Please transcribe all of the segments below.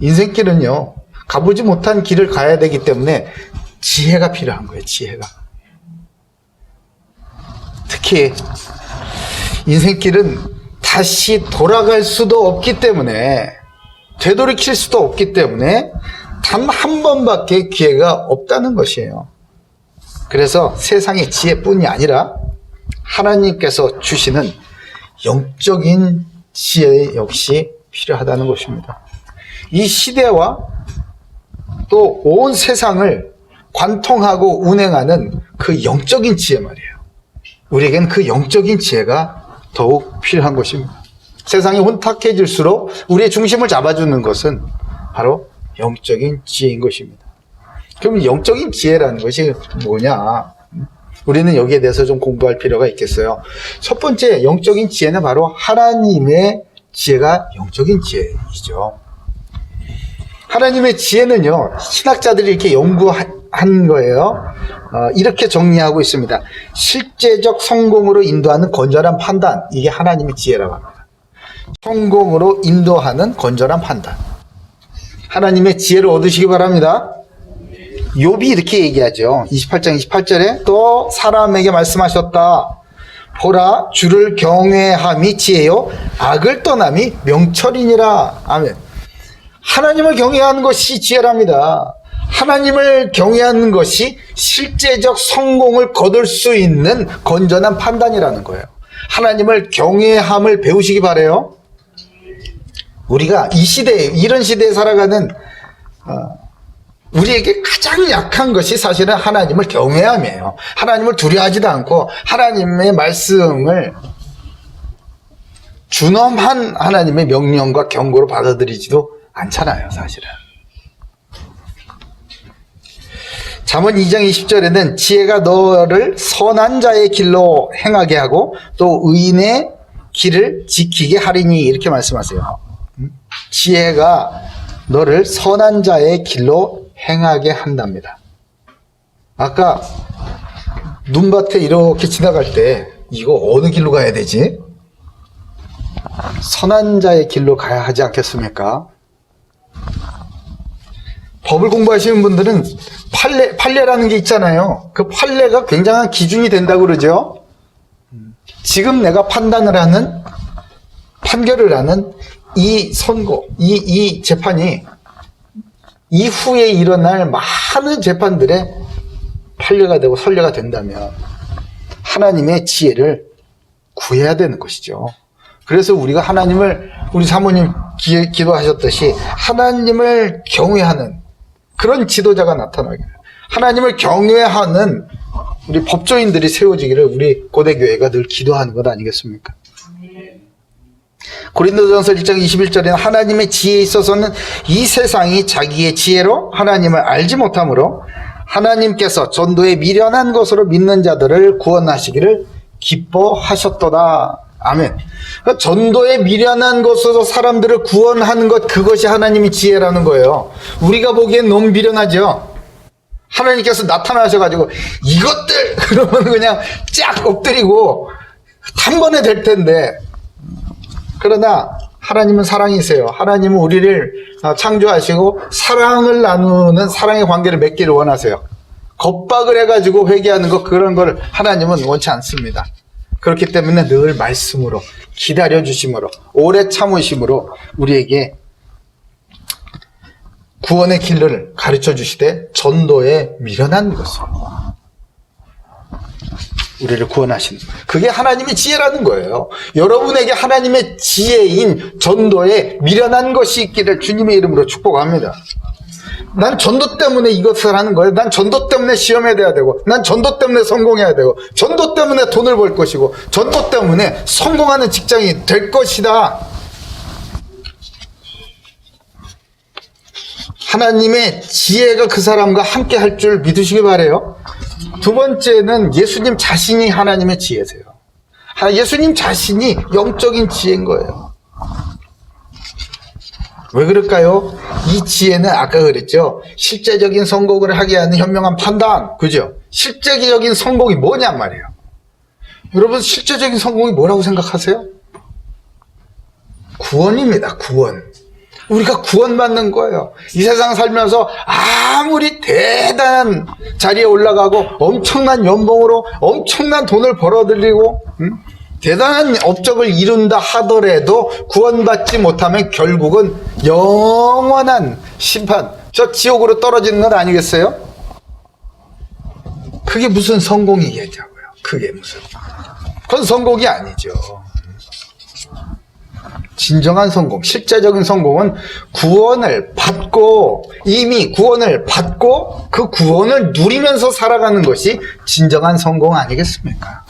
인생길은요, 가보지 못한 길을 가야 되기 때문에 지혜가 필요한 거예요, 지혜가. 특히 인생길은 다시 돌아갈 수도 없기 때문에, 되돌이킬 수도 없기 때문에 단 한 번밖에 기회가 없다는 것이에요. 그래서 세상의 지혜뿐이 아니라 하나님께서 주시는 영적인 지혜 역시 필요하다는 것입니다. 이 시대와 또 온 세상을 관통하고 운행하는 그 영적인 지혜 말이에요. 우리에겐 그 영적인 지혜가 더욱 필요한 것입니다. 세상이 혼탁해질수록 우리의 중심을 잡아주는 것은 바로 영적인 지혜인 것입니다. 그럼 영적인 지혜라는 것이 뭐냐? 우리는 여기에 대해서 좀 공부할 필요가 있겠어요. 첫 번째 영적인 지혜는 바로 하나님의 지혜가 영적인 지혜이죠. 하나님의 지혜는요, 신학자들이 이렇게 연구한 거예요. 이렇게 정리하고 있습니다. 실제적 성공으로 인도하는 건전한 판단, 이게 하나님의 지혜라고 합니다. 성공으로 인도하는 건전한 판단. 하나님의 지혜를 얻으시기 바랍니다. 욥이 이렇게 얘기하죠. 28장 28절에 또 사람에게 말씀하셨다. 보라, 주를 경외함이 지혜요, 악을 떠남이 명철이니라. 아멘. 하나님을 경외하는 것이 지혜랍니다. 하나님을 경외하는 것이 실제적 성공을 거둘 수 있는 건전한 판단이라는 거예요. 하나님을 경외함을 배우시기 바라요. 우리가 이 시대에, 이런 시대에 살아가는 우리에게 가장 약한 것이 사실은 하나님을 경외함이에요. 하나님을 두려워하지도 않고 하나님의 말씀을 준엄한 하나님의 명령과 경고로 받아들이지도 않잖아요, 사실은. 잠언 2장 20절에는 지혜가 너를 선한 자의 길로 행하게 하고 또 의인의 길을 지키게 하리니, 이렇게 말씀하세요. 지혜가 너를 선한 자의 길로 행하게 한답니다. 아까 눈밭에 이렇게 지나갈 때 이거 어느 길로 가야 되지? 선한 자의 길로 가야 하지 않겠습니까? 법을 공부하시는 분들은 판례라는 게 있잖아요. 그 판례가 굉장한 기준이 된다고 그러죠. 지금 내가 판단을 하는, 판결을 하는 이 선고, 이 재판이 이후에 일어날 많은 재판들의 판례가 되고 선례가 된다면 하나님의 지혜를 구해야 되는 것이죠. 그래서 우리가 하나님을, 우리 사모님 기도하셨듯이 하나님을 경외하는 그런 지도자가 나타나기를, 하나님을 경외하는 우리 법조인들이 세워지기를 우리 고대교회가 늘 기도하는 것 아니겠습니까? 고린도전서 1장 21절에는 하나님의 지혜에 있어서는 이 세상이 자기의 지혜로 하나님을 알지 못하므로 하나님께서 전도에 미련한 것으로 믿는 자들을 구원하시기를 기뻐하셨도다. 아멘. 그러니까 전도에 미련한 것으로 사람들을 구원하는 것, 그것이 하나님의 지혜라는 거예요. 우리가 보기엔 너무 미련하죠. 하나님께서 나타나셔가지고 이것들 그러면 그냥 쫙 엎드리고 단번에 될 텐데, 그러나 하나님은 사랑이세요. 하나님은 우리를 창조하시고 사랑을 나누는 사랑의 관계를 맺기를 원하세요. 겁박을 해가지고 회개하는 것, 그런 걸 하나님은 원치 않습니다. 그렇기 때문에 늘 말씀으로, 기다려주심으로, 오래 참으심으로 우리에게 구원의 길을 가르쳐 주시되 전도에 미련한 것으로 우리를 구원하시는, 그게 하나님의 지혜라는 거예요. 여러분에게 하나님의 지혜인 전도에 미련한 것이 있기를 주님의 이름으로 축복합니다. 난 전도 때문에 이것을 하는 거예요. 난 전도 때문에 시험에 대야 되고, 난 전도 때문에 성공해야 되고, 전도 때문에 돈을 벌 것이고, 전도 때문에 성공하는 직장이 될 것이다. 하나님의 지혜가 그 사람과 함께 할 줄 믿으시기 바라요. 두 번째는 예수님 자신이 하나님의 지혜세요. 예수님 자신이 영적인 지혜인 거예요. 왜 그럴까요? 이 지혜는 아까 그랬죠. 실제적인 성공을 하게 하는 현명한 판단. 그죠? 실제적인 성공이 뭐냔 말이에요. 여러분, 실제적인 성공이 뭐라고 생각하세요? 구원입니다. 구원. 우리가 구원받는 거예요. 이 세상 살면서 아무리 대단한 자리에 올라가고 엄청난 연봉으로 엄청난 돈을 벌어들이고 대단한 업적을 이룬다 하더라도 구원받지 못하면 결국은 영원한 심판, 저 지옥으로 떨어지는 건 아니겠어요? 그게 무슨 성공이겠냐고요. 그게 무슨. 그건 성공이 아니죠. 진정한 성공, 실제적인 성공은 구원을 받고, 이미 구원을 받고 그 구원을 누리면서 살아가는 것이 진정한 성공 아니겠습니까?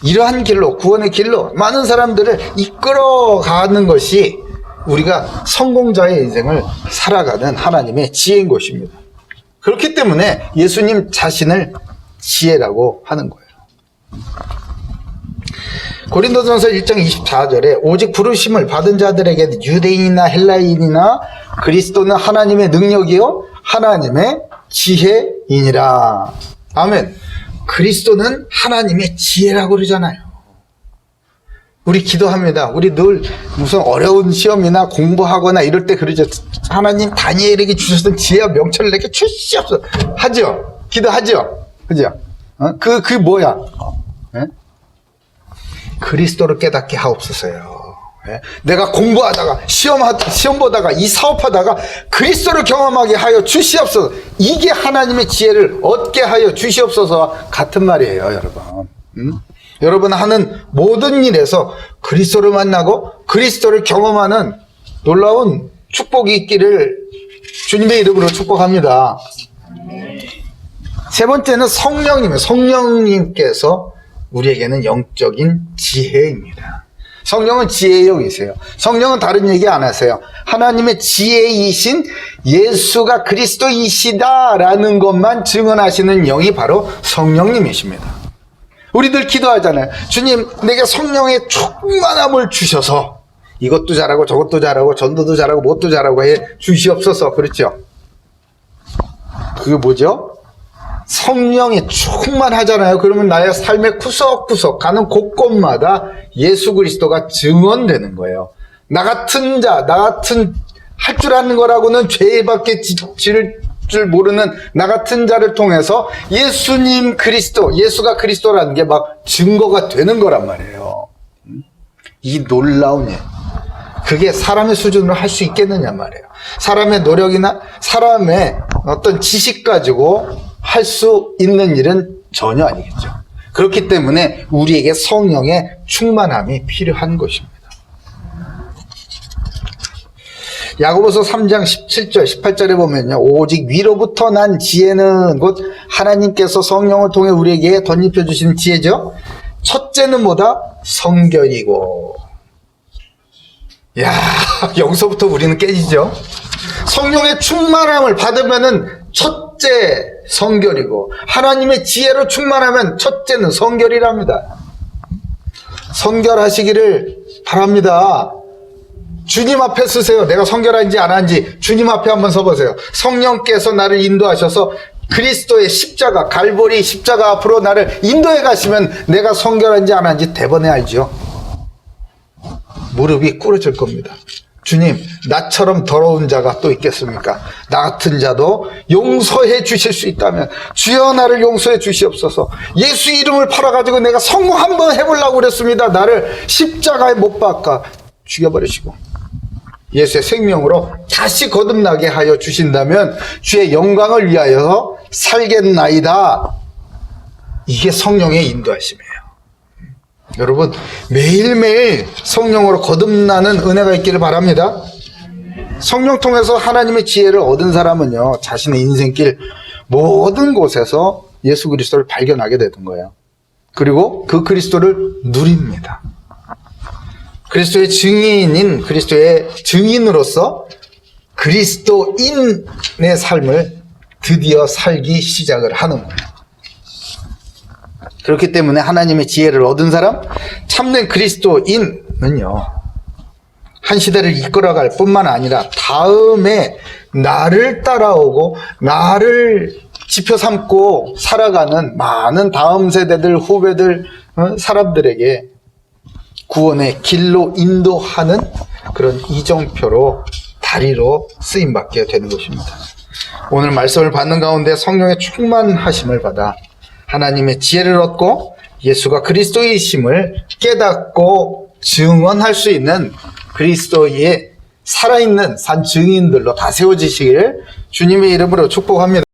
이러한 길로, 구원의 길로 많은 사람들을 이끌어가는 것이 우리가 성공자의 인생을 살아가는 하나님의 지혜인 것입니다. 그렇기 때문에 예수님 자신을 지혜라고 하는 거예요. 고린도전서 1장 24절에 오직 부르심을 받은 자들에게 유대인이나 헬라인이나 그리스도는 하나님의 능력이요 하나님의 지혜이니라. 아멘. 그리스도는 하나님의 지혜라고 그러잖아요. 우리 기도합니다. 우리 늘 무슨 어려운 시험이나 공부하거나 이럴 때 그러죠. 하나님 다니엘에게 주셨던 지혜와 명철을 내게 주시옵소서. 하죠. 기도하죠. 그죠? 그 뭐야? 네? 그리스도를 깨닫게 하옵소서요. 네? 내가 공부하다가 시험 보다가 이 사업하다가 그리스도를 경험하게 하여 주시옵소서. 이게 하나님의 지혜를 얻게 하여 주시옵소서와 같은 말이에요, 여러분. 여러분 하는 모든 일에서 그리스도를 만나고 그리스도를 경험하는 놀라운 축복이 있기를 주님의 이름으로 축복합니다. 세 번째는 성령님께서 우리에게는 영적인 지혜입니다. 성령은 지혜의 영이세요. 성령은 다른 얘기 안 하세요. 하나님의 지혜이신 예수가 그리스도이시다라는 것만 증언하시는 영이 바로 성령님이십니다. 우리들 기도하잖아요. 주님, 내게 성령의 충만함을 주셔서 이것도 잘하고 저것도 잘하고 전도도 잘하고 뭣도 잘하고 해 주시옵소서. 그렇죠? 그게 뭐죠? 성령이 충만하잖아요. 그러면 나의 삶의 구석구석 가는 곳곳마다 예수 그리스도가 증언되는 거예요. 나 같은 할 줄 아는 거라고는 죄밖에 지를 줄 모르는 나 같은 자를 통해서 예수님 그리스도, 예수가 그리스도라는 게 막 증거가 되는 거란 말이에요. 이 놀라운 일. 그게 사람의 수준으로 할 수 있겠느냐 말이에요. 사람의 노력이나 사람의 어떤 지식 가지고 할 수 있는 일은 전혀 아니겠죠. 그렇기 때문에 우리에게 성령의 충만함이 필요한 것입니다. 야고보서 3장 17절 18절에 보면요, 오직 위로부터 난 지혜는 곧 하나님께서 성령을 통해 우리에게 덧입혀 주신 지혜죠. 첫째는 뭐다? 성결이고. 야, 여기서부터 우리는 깨지죠. 성령의 충만함을 받으면은 첫째 성결이고, 하나님의 지혜로 충만하면 첫째는 성결이랍니다. 성결하시기를 바랍니다. 주님 앞에 서세요. 내가 성결한지 안 한지 주님 앞에 한번 서보세요. 성령께서 나를 인도하셔서 그리스도의 십자가, 갈보리 십자가 앞으로 나를 인도해 가시면 내가 성결한지 안 한지 대번에 알죠. 무릎이 꿇어질 겁니다. 주님, 나처럼 더러운 자가 또 있겠습니까? 나 같은 자도 용서해 주실 수 있다면 주여 나를 용서해 주시옵소서. 예수 이름을 팔아가지고 내가 성공 한번 해보려고 그랬습니다. 나를 십자가에 못 박아 죽여버리시고 예수의 생명으로 다시 거듭나게 하여 주신다면 주의 영광을 위하여 살겠나이다. 이게 성령의 인도하심이에요. 여러분, 매일매일 성령으로 거듭나는 은혜가 있기를 바랍니다. 성령 통해서 하나님의 지혜를 얻은 사람은요, 자신의 인생길 모든 곳에서 예수 그리스도를 발견하게 되는 거예요. 그리고 그 그리스도를 누립니다. 그리스도의 증인인 그리스도의 증인으로서 그리스도인의 삶을 드디어 살기 시작을 하는 거예요. 그렇기 때문에 하나님의 지혜를 얻은 사람, 참된 그리스도인은요, 한 시대를 이끌어갈 뿐만 아니라 다음에 나를 따라오고 나를 지표 삼고 살아가는 많은 다음 세대들, 후배들, 구원의 길로 인도하는 그런 이정표로 다리로 쓰임받게 되는 것입니다. 오늘 말씀을 받는 가운데 성령의 충만하심을 받아 하나님의 지혜를 얻고 예수가 그리스도이심을 깨닫고 증언할 수 있는 그리스도의 살아있는 산 증인들로 다 세워지시기를 주님의 이름으로 축복합니다.